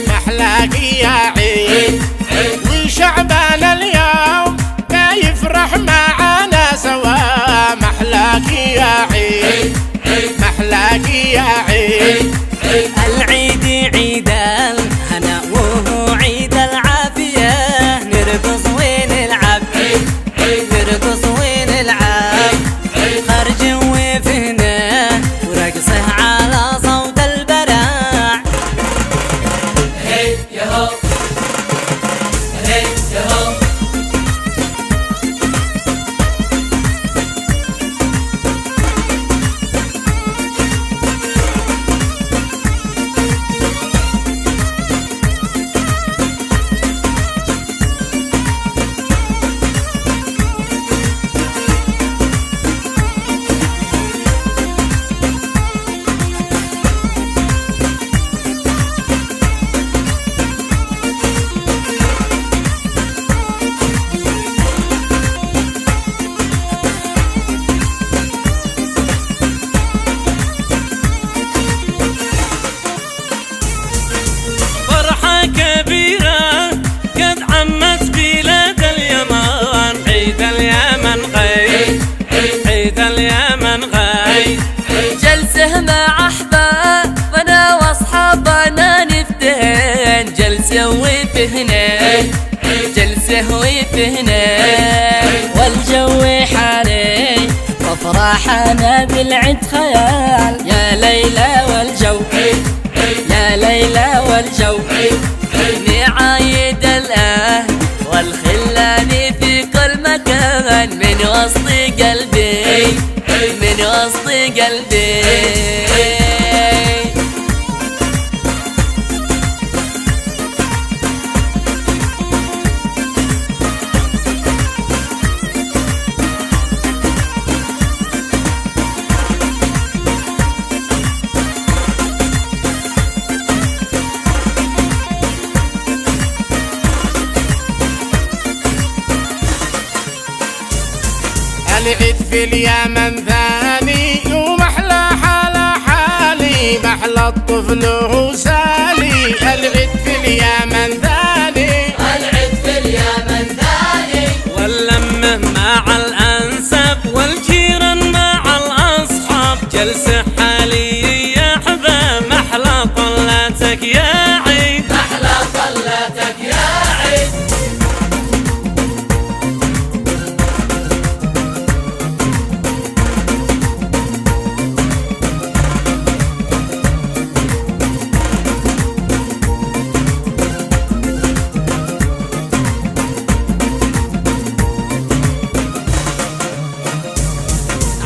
محلاك يا عيد وشعبنا اليوم ما يفرح معانا سوا. محلاك يا عيد محلاك يا عيد. العيد عيد الهنا وهو عيد العافية، نرقص ونلعب نرقص ونلعب، خرج وفهنا ورقصه على صوت البراع. هي يهو هي يهو. كبيرة قد عمت بلاد اليمن، عيد اليمن غيد عيد اليمن غيد. جلسه مع احبابنا واصحابنا نفتهن، جلسه وفهنا جلسه وفهنا، والجو حالي وافراحنا بالعيد خيال. يا ليلى والجو يا ليلى والجو، نعايد الأهل والخلان في كل مكان، من وسط قلبي من وسط قلبي. العيد في اليمن ثاني ومحلى حال حالي، محلى الطفل وسالي. العيد في اليمن ثاني العيد في اليمن ثاني، واللمة مع الأنساب والجيران مع الأصحاب، جلسة حالي يا حباب. محلى طلاتك يا عيد محلى طلتك يا عيد.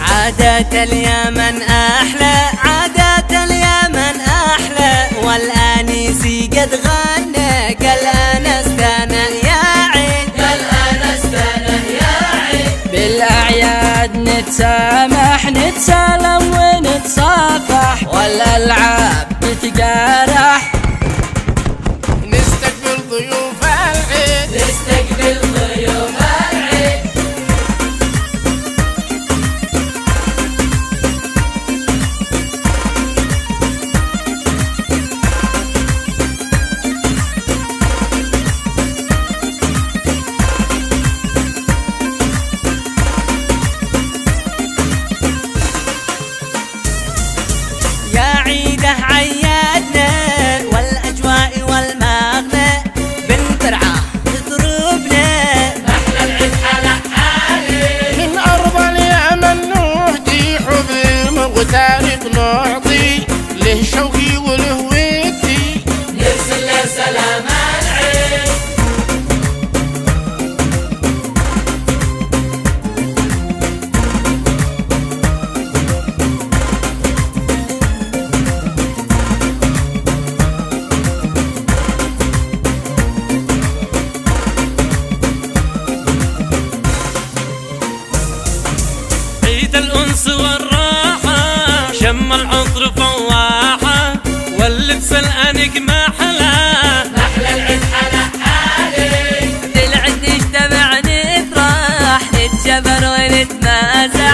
عادات اليمن أحلى عادات اليمن أحلى، والآنيسي قد غنى قال أنا استنى يا عيد قال أنا استنى يا عيد. بالأعياد نتسامح نتسالم ونتصافح، والألعاب تتقارح، نستقبل ضيوف العيد نستقبل ضيوف العيد. يا عيده عيادنا والأجواء والمغنى، بالترعة تضربنا محلى العيد على حالي، من أرض اليمن نهدي حب مغترق نعطي له شوقي وله ودي، نرسل له سلام العيد. عيد الأنس والراحة، شم العطر فواحة، واللبس الأنيق ما حلاه. محلى العيد على حالي، بالعيد نجتمع نفرح نتجبر ونتمازح،